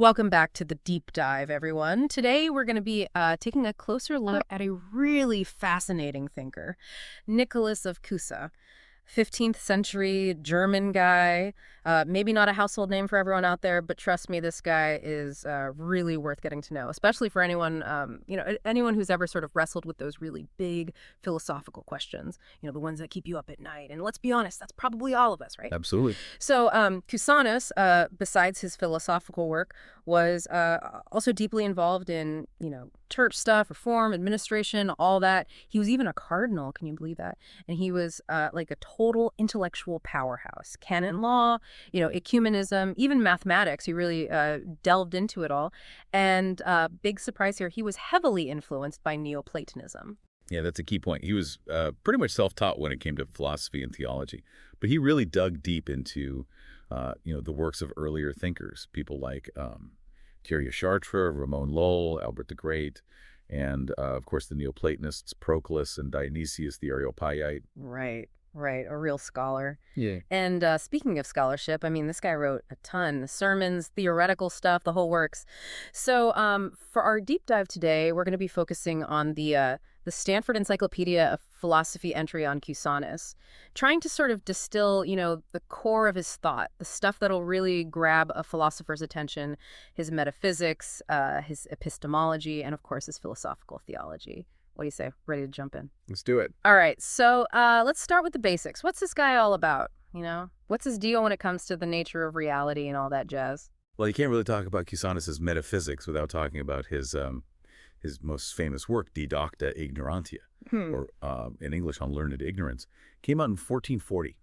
Welcome back to the deep dive, everyone. Today we're going to be taking a closer look at a really fascinating thinker, Nicolas of Cusa. 15th century German guy. Maybe not a household name for everyone out there, but trust me, this guy is really worth getting to know, especially for anyone, anyone who's ever sort of wrestled with those really big philosophical questions, the ones that keep you up at night. And let's be honest, that's probably all of us, right? Absolutely. So Cusanus, besides his philosophical work, was also deeply involved in, church stuff, reform, administration, all that. He was even a cardinal. Can you believe that? And he was like a total intellectual powerhouse. Canon law, ecumenism, even mathematics. He really delved into it all. And big surprise here, he was heavily influenced by Neoplatonism. Yeah, that's a key point. He was pretty much self-taught when it came to philosophy and theology, but he really dug deep into, the works of earlier thinkers, people like Thierry Chartres, Ramon Lull, Albert the Great, and of course the Neoplatonists, Proclus and Dionysius the Areopagite. Right. Right, a real scholar. Yeah. And speaking of scholarship, I mean, this guy wrote a ton, sermons, theoretical stuff, the whole works. So for our deep dive today, we're going to be focusing on the Stanford Encyclopedia of Philosophy entry on Cusanus, trying to sort of distill, the core of his thought, the stuff that'll really grab a philosopher's attention, his metaphysics, his epistemology, and of course, his philosophical theology. What do you say? Ready to jump in? Let's do it. All right, so let's start with the basics. What's this guy all about? What's his deal when it comes to the nature of reality and all that jazz? Well, you can't really talk about Cusanus's metaphysics without talking about his most famous work, De Docta Ignorantia, or in English, On Learned Ignorance. Came out in 1440.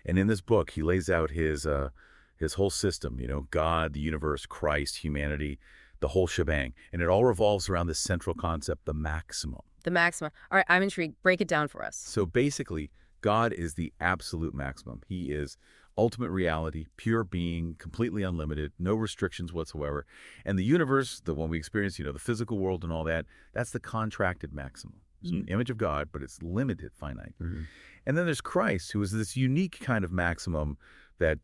And in this book, he lays out his whole system, God, the universe, Christ, humanity, the whole shebang. And it all revolves around this central concept, the maximum. The maximum. All right, I'm intrigued. Break it down for us. So basically, God is the absolute maximum. He is ultimate reality, pure being, completely unlimited, no restrictions whatsoever. And the universe, the one we experience, the physical world and all that, that's the contracted maximum. It's an image of God, but it's limited, finite. And then there's Christ, who is this unique kind of maximum that,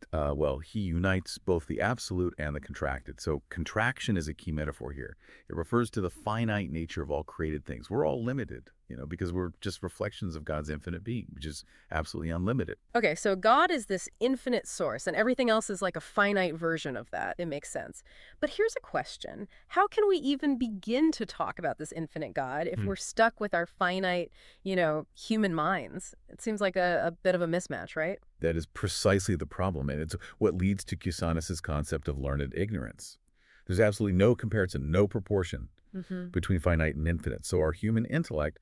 he unites both the absolute and the contracted. So contraction is a key metaphor here. It refers to the finite nature of all created things. We're all limited, because we're just reflections of God's infinite being, which is absolutely unlimited. Okay, so God is this infinite source, and everything else is like a finite version of that. It makes sense. But here's a question. How can we even begin to talk about this infinite God if we're stuck with our finite, human minds? It seems like a bit of a mismatch, right? That is precisely the problem, and it's what leads to Cusanus's concept of learned ignorance. There's absolutely no comparison, no proportion between finite and infinite. So our human intellect,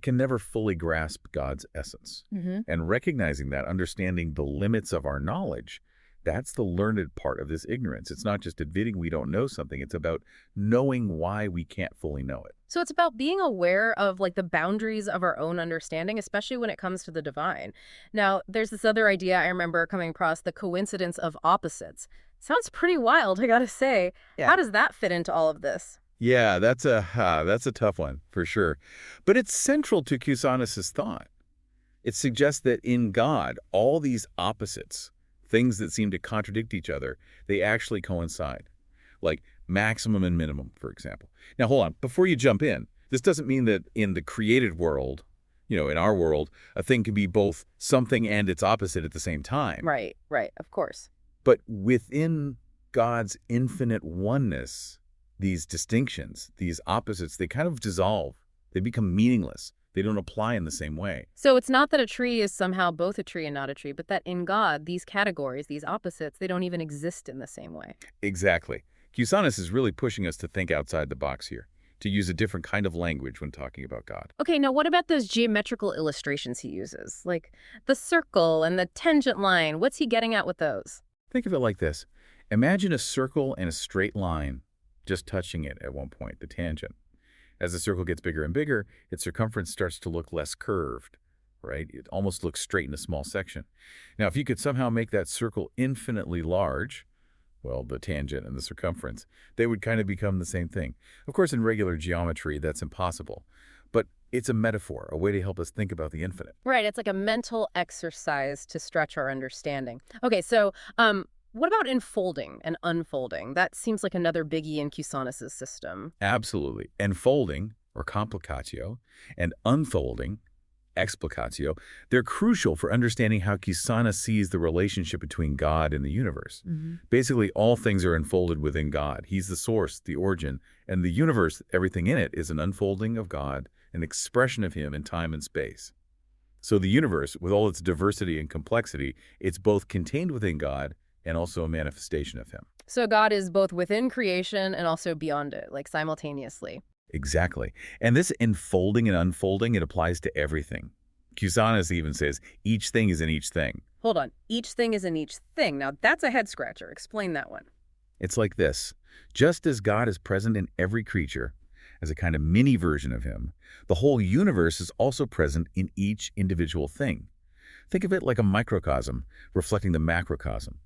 can never fully grasp God's essence. And recognizing that, understanding the limits of our knowledge, that's the learned part of this ignorance. It's not just admitting we don't know something. It's about knowing why we can't fully know it. So it's about being aware of the boundaries of our own understanding, especially when it comes to the divine. Now, there's this other idea I remember coming across, the coincidence of opposites. Sounds pretty wild, I gotta say. Yeah. How does that fit into all of this? Yeah, that's a tough one, for sure. But it's central to Cusanus's thought. It suggests that in God, all these opposites, things that seem to contradict each other, they actually coincide. Like maximum and minimum, for example. Now, hold on. Before you jump in, this doesn't mean that in the created world, in our world, a thing can be both something and its opposite at the same time. Right, of course. But within God's infinite oneness, these distinctions, these opposites, they kind of dissolve. They become meaningless. They don't apply in the same way. So it's not that a tree is somehow both a tree and not a tree, but that in God, these categories, these opposites, they don't even exist in the same way. Exactly. Cusanus is really pushing us to think outside the box here, to use a different kind of language when talking about God. Okay, now what about those geometrical illustrations he uses? Like the circle and the tangent line. What's he getting at with those? Think of it like this. Imagine a circle and a straight line just touching it at one point, the tangent. As the circle gets bigger and bigger, its circumference starts to look less curved, right? It almost looks straight in a small section. Now, if you could somehow make that circle infinitely large, the tangent and the circumference, they would kind of become the same thing. Of course, in regular geometry, that's impossible. But it's a metaphor, a way to help us think about the infinite. Right, it's like a mental exercise to stretch our understanding. Okay, so What about enfolding and unfolding? That seems like another biggie in Cusanus's system. Absolutely. Enfolding, or complicatio, and unfolding, explicatio, they're crucial for understanding how Cusanus sees the relationship between God and the universe. Basically, all things are enfolded within God. He's the source, the origin, and the universe, everything in it, is an unfolding of God, an expression of Him in time and space. So the universe, with all its diversity and complexity, it's both contained within God and also a manifestation of Him. So God is both within creation and also beyond it, like simultaneously. Exactly. And this enfolding and unfolding, it applies to everything. Cusanus even says each thing is in each thing. Hold on. Each thing is in each thing. Now, that's a head scratcher. Explain that one. It's like this. Just as God is present in every creature, as a kind of mini version of Him, the whole universe is also present in each individual thing. Think of it like a microcosm reflecting the macrocosm.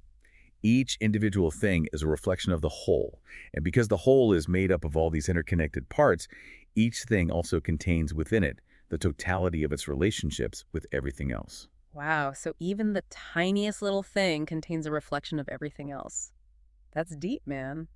Each individual thing is a reflection of the whole, and because the whole is made up of all these interconnected parts, each thing also contains within it the totality of its relationships with everything else. Wow. So even the tiniest little thing contains a reflection of everything else. That's deep, man.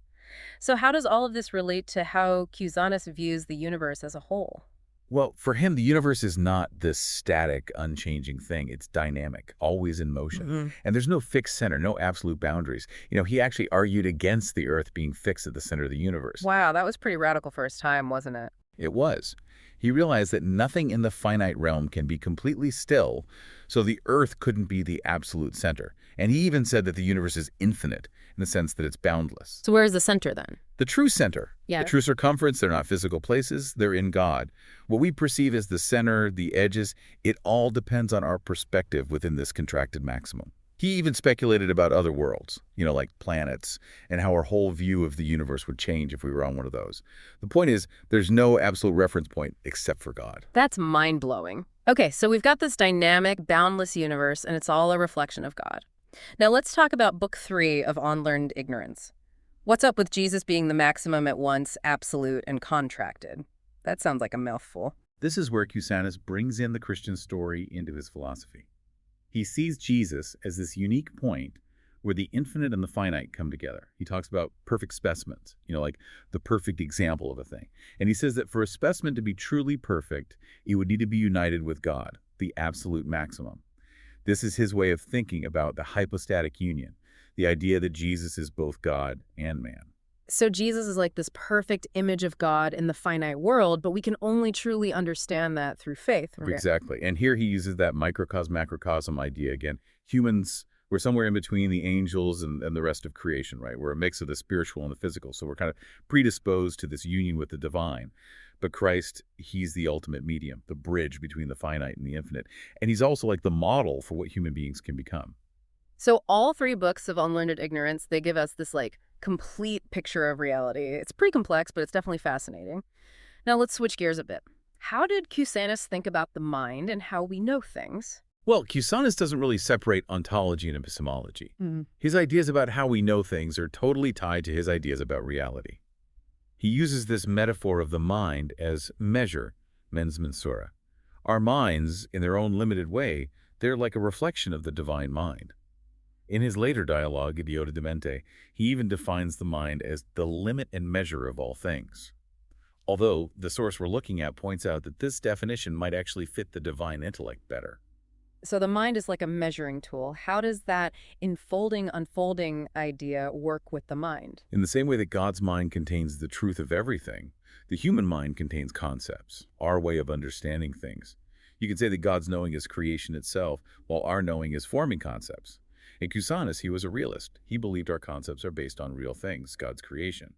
So how does all of this relate to how Cusanus views the universe as a whole? Well, for him, the universe is not this static, unchanging thing. It's dynamic, always in motion. And there's no fixed center, no absolute boundaries. He actually argued against the Earth being fixed at the center of the universe. Wow, that was pretty radical for his time, wasn't it? It was. He realized that nothing in the finite realm can be completely still, so the Earth couldn't be the absolute center. And he even said that the universe is infinite, in the sense that it's boundless. So where's the center then? The true center. Yeah. The true circumference, they're not physical places, they're in God. What we perceive as the center, the edges, it all depends on our perspective within this contracted maximum. He even speculated about other worlds, like planets, and how our whole view of the universe would change if we were on one of those. The point is, there's no absolute reference point except for God. That's mind-blowing. Okay, so we've got this dynamic, boundless universe, and it's all a reflection of God. Now let's talk about Book 3 of Unlearned Ignorance. What's up with Jesus being the maximum at once absolute and contracted? That sounds like a mouthful. This is where Cusanus brings in the Christian story into his philosophy. He sees Jesus as this unique point where the infinite and the finite come together. He talks about perfect specimens, like the perfect example of a thing. And he says that for a specimen to be truly perfect, it would need to be united with God, the absolute maximum. This is his way of thinking about the hypostatic union, the idea that Jesus is both God and man. So Jesus is like this perfect image of God in the finite world, but we can only truly understand that through faith. Okay. Exactly. And here he uses that microcosm, macrocosm idea again. Humans, we're somewhere in between the angels and the rest of creation, right? We're a mix of the spiritual and the physical. So we're kind of predisposed to this union with the divine. But Christ, he's the ultimate medium, the bridge between the finite and the infinite. And he's also like the model for what human beings can become. So all three books of Unlearned Ignorance, they give us this complete picture of reality. It's pretty complex, but it's definitely fascinating. Now let's switch gears a bit. How did Cusanus think about the mind and how we know things? Well, Cusanus doesn't really separate ontology and epistemology. His ideas about how we know things are totally tied to his ideas about reality. He uses this metaphor of the mind as measure, mens mensura. Our minds, in their own limited way, they're like a reflection of the divine mind. In his later dialogue, Idiota de Mente, he even defines the mind as the limit and measure of all things. Although the source we're looking at points out that this definition might actually fit the divine intellect better. So the mind is like a measuring tool. How does that enfolding, unfolding idea work with the mind? In the same way that God's mind contains the truth of everything, the human mind contains concepts, our way of understanding things. You could say that God's knowing is creation itself, while our knowing is forming concepts. In Cusanus, he was a realist. He believed our concepts are based on real things, God's creation.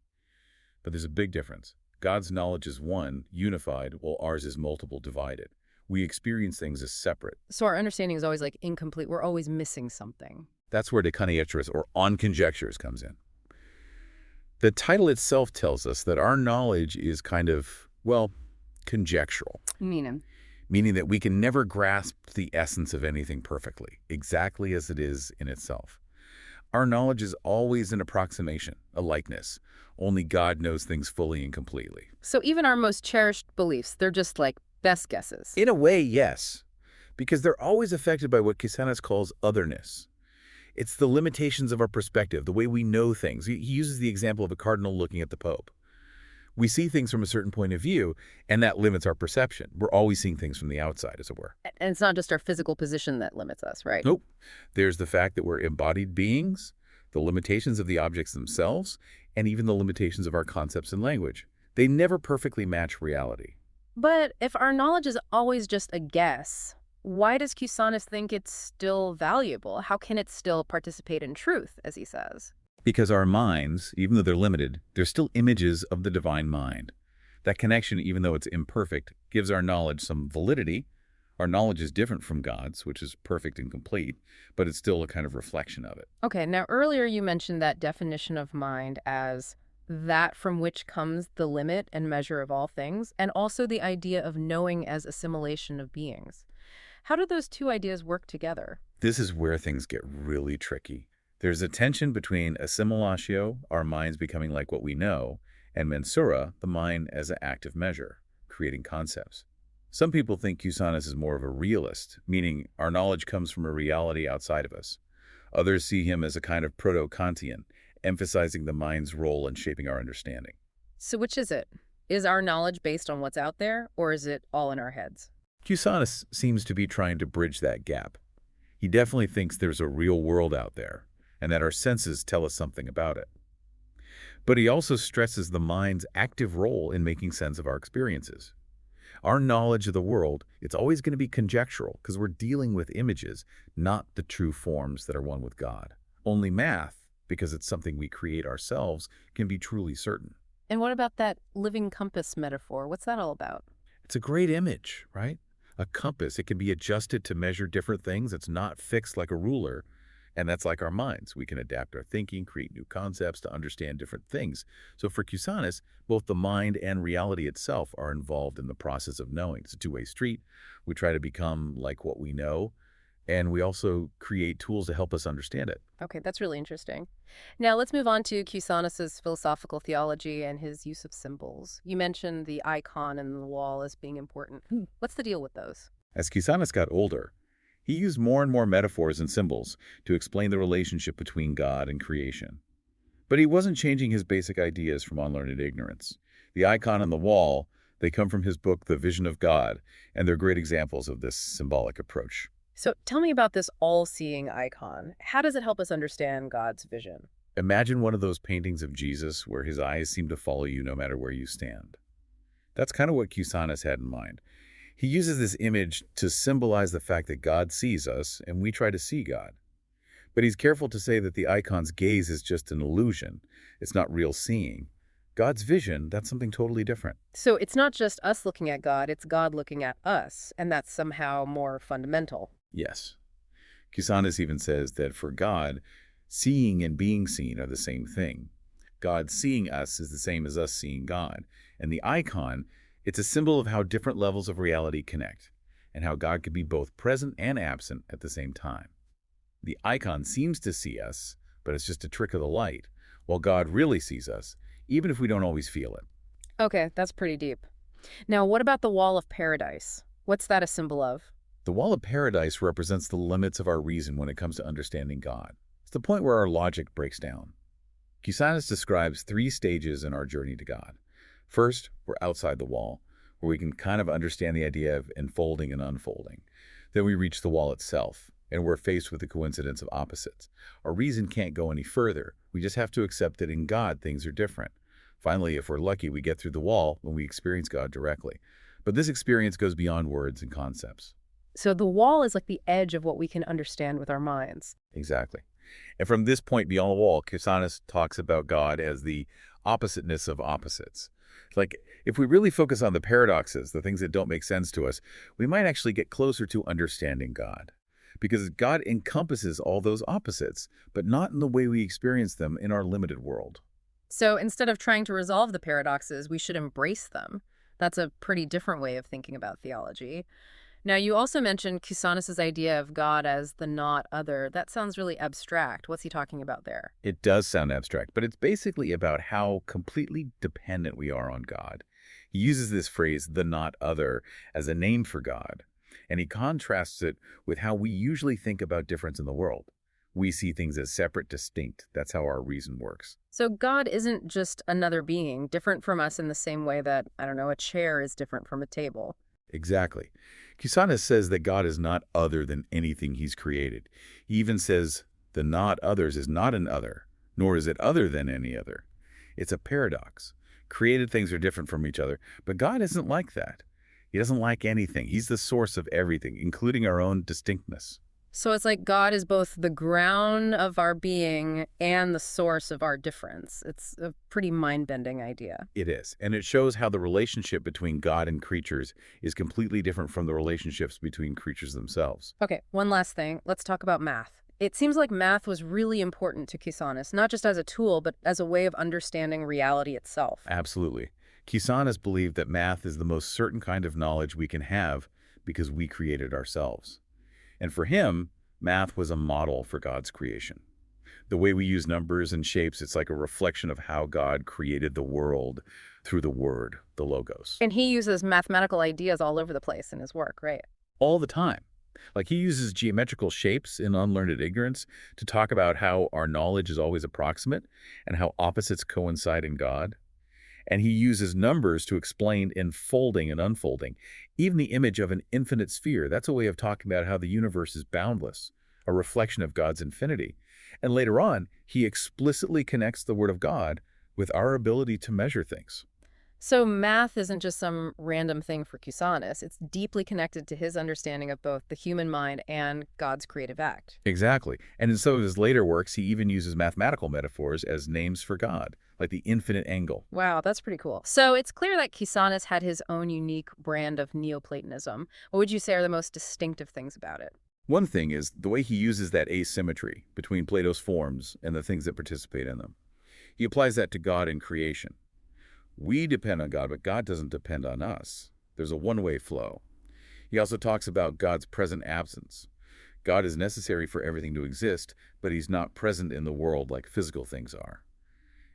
But there's a big difference. God's knowledge is one, unified, while ours is multiple, divided. We experience things as separate. So our understanding is always incomplete. We're always missing something. That's where de conjecturis, or on conjectures, comes in. The title itself tells us that our knowledge is kind of, conjectural. Meaning that we can never grasp the essence of anything perfectly, exactly as it is in itself. Our knowledge is always an approximation, a likeness. Only God knows things fully and completely. So even our most cherished beliefs, they're just best guesses. In a way, yes, because they're always affected by what Cusanus calls otherness. It's the limitations of our perspective, the way we know things. He uses the example of a cardinal looking at the Pope. We see things from a certain point of view, and that limits our perception. We're always seeing things from the outside, as it were. And it's not just our physical position that limits us, right? Nope. There's the fact that we're embodied beings, the limitations of the objects themselves, and even the limitations of our concepts and language. They never perfectly match reality. But if our knowledge is always just a guess, why does Cusanus think it's still valuable? How can it still participate in truth, as he says? Because our minds, even though they're limited, they're still images of the divine mind. That connection, even though it's imperfect, gives our knowledge some validity. Our knowledge is different from God's, which is perfect and complete, but it's still a kind of reflection of it. Okay, now earlier you mentioned that definition of mind as that from which comes the limit and measure of all things, and also the idea of knowing as assimilation of beings. How do those two ideas work together? This is where things get really tricky. There's a tension between assimilatio, our minds becoming like what we know, and mensura, the mind as an active measure, creating concepts. Some people think Cusanus is more of a realist, meaning our knowledge comes from a reality outside of us. Others see him as a kind of proto-Kantian, emphasizing the mind's role in shaping our understanding. So which is it? Is our knowledge based on what's out there, or is it all in our heads? Cusanus seems to be trying to bridge that gap. He definitely thinks there's a real world out there, and that our senses tell us something about it. But he also stresses the mind's active role in making sense of our experiences. Our knowledge of the world, it's always going to be conjectural because we're dealing with images, not the true forms that are one with God. Only math, because it's something we create ourselves, can be truly certain. And what about that living compass metaphor? What's that all about? It's a great image, right? A compass, it can be adjusted to measure different things. It's not fixed like a ruler. And that's like our minds. We can adapt our thinking, create new concepts to understand different things. So for Cusanus, both the mind and reality itself are involved in the process of knowing. It's a two-way street. We try to become like what we know, and we also create tools to help us understand it. Okay, that's really interesting. Now let's move on to Cusanus's philosophical theology and his use of symbols. You mentioned the icon and the wall as being important. What's the deal with those? As Cusanus got older, he used more and more metaphors and symbols to explain the relationship between God and creation. But he wasn't changing his basic ideas from unlearned ignorance. The icon on the wall, they come from his book, The Vision of God, and they're great examples of this symbolic approach. So tell me about this all-seeing icon. How does it help us understand God's vision? Imagine one of those paintings of Jesus where his eyes seem to follow you no matter where you stand. That's kind of what Cusanus had in mind. He uses this image to symbolize the fact that God sees us and we try to see God. But he's careful to say that the icon's gaze is just an illusion. It's not real seeing. God's vision, that's something totally different. So it's not just us looking at God, it's God looking at us, and that's somehow more fundamental. Yes. Cusanus even says that for God, seeing and being seen are the same thing. God seeing us is the same as us seeing God. And the icon, it's a symbol of how different levels of reality connect, and how God can be both present and absent at the same time. The icon seems to see us, but it's just a trick of the light, while God really sees us, even if we don't always feel it. Okay, that's pretty deep. Now, what about the wall of paradise? What's that a symbol of? The wall of paradise represents the limits of our reason when it comes to understanding God. It's the point where our logic breaks down. Cusanus describes 3 stages in our journey to God. First, we're outside the wall, where we can kind of understand the idea of enfolding and unfolding. Then we reach the wall itself, and we're faced with the coincidence of opposites. Our reason can't go any further. We just have to accept that in God, things are different. Finally, if we're lucky, we get through the wall when we experience God directly. But this experience goes beyond words and concepts. So the wall is like the edge of what we can understand with our minds. Exactly. And from this point beyond the wall, Cusanus talks about God as the oppositeness of opposites. Like, if we really focus on the paradoxes, the things that don't make sense to us, we might actually get closer to understanding God. Because God encompasses all those opposites, but not in the way we experience them in our limited world. So instead of trying to resolve the paradoxes, we should embrace them. That's a pretty different way of thinking about theology. Now, you also mentioned Cusanus's idea of God as the not other. That sounds really abstract. What's he talking about there? It does sound abstract, but it's basically about how completely dependent we are on God. He uses this phrase, the not other, as a name for God, and he contrasts it with how we usually think about difference in the world. We see things as separate, distinct. That's how our reason works. So God isn't just another being, different from us in the same way that, I don't know, a chair is different from a table. Exactly. Cusanus says that God is not other than anything he's created. He even says the not others is not an other, nor is it other than any other. It's a paradox. Created things are different from each other, but God isn't like that. He doesn't like anything. He's the source of everything, including our own distinctness. So it's like God is both the ground of our being and the source of our difference. It's a pretty mind-bending idea. It is, and it shows how the relationship between God and creatures is completely different from the relationships between creatures themselves. Okay, one last thing. Let's talk about math. It seems like math was really important to Cusanus, not just as a tool, but as a way of understanding reality itself. Absolutely. Cusanus believed that math is the most certain kind of knowledge we can have because we created ourselves. And for him, math was a model for God's creation. The way we use numbers and shapes, it's like a reflection of how God created the world through the word, the logos. And he uses mathematical ideas all over the place in his work, right? All the time. Like he uses geometrical shapes in Unlearned Ignorance to talk about how our knowledge is always approximate and how opposites coincide in God. And he uses numbers to explain enfolding and unfolding. Even the image of an infinite sphere, that's a way of talking about how the universe is boundless, a reflection of God's infinity. And later on, he explicitly connects the Word of God with our ability to measure things. So math isn't just some random thing for Cusanus. It's deeply connected to his understanding of both the human mind and God's creative act. Exactly. And in some of his later works, he even uses mathematical metaphors as names for God, like the infinite angle. Wow, that's pretty cool. So it's clear that Cusanus had his own unique brand of Neoplatonism. What would you say are the most distinctive things about it? One thing is the way he uses that asymmetry between Plato's forms and the things that participate in them. He applies that to God and creation. We depend on God, but God doesn't depend on us. There's a one-way flow. He also talks about God's present absence. God is necessary for everything to exist, but he's not present in the world like physical things are.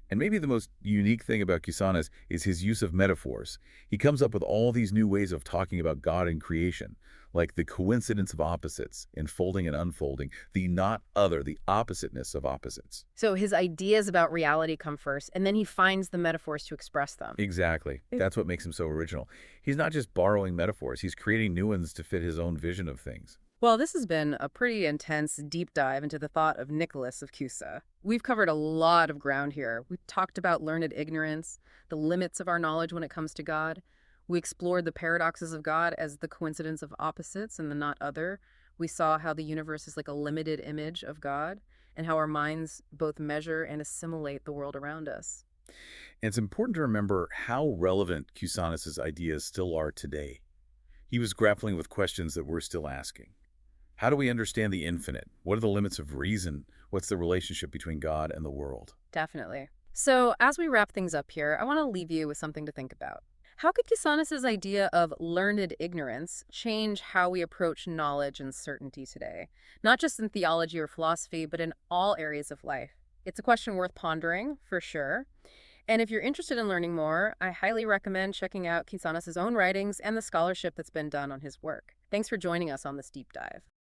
And maybe the most unique thing about Cusanus is his use of metaphors. He comes up with all these new ways of talking about God and creation, like the coincidence of opposites, enfolding and unfolding, the not other, the oppositeness of opposites. So his ideas about reality come first, and then he finds the metaphors to express them. Exactly. That's what makes him so original. He's not just borrowing metaphors, he's creating new ones to fit his own vision of things. Well, this has been a pretty intense deep dive into the thought of Nicolas of Cusa. We've covered a lot of ground here. We've talked about learned ignorance, the limits of our knowledge when it comes to God. We explored the paradoxes of God as the coincidence of opposites and the not other. We saw how the universe is like a limited image of God and how our minds both measure and assimilate the world around us. And it's important to remember how relevant Cusanus's ideas still are today. He was grappling with questions that we're still asking. How do we understand the infinite? What are the limits of reason? What's the relationship between God and the world? Definitely. So as we wrap things up here, I want to leave you with something to think about. How could Cusanus's idea of learned ignorance change how we approach knowledge and certainty today? Not just in theology or philosophy, but in all areas of life. It's a question worth pondering, for sure. And if you're interested in learning more, I highly recommend checking out Cusanus's own writings and the scholarship that's been done on his work. Thanks for joining us on this deep dive.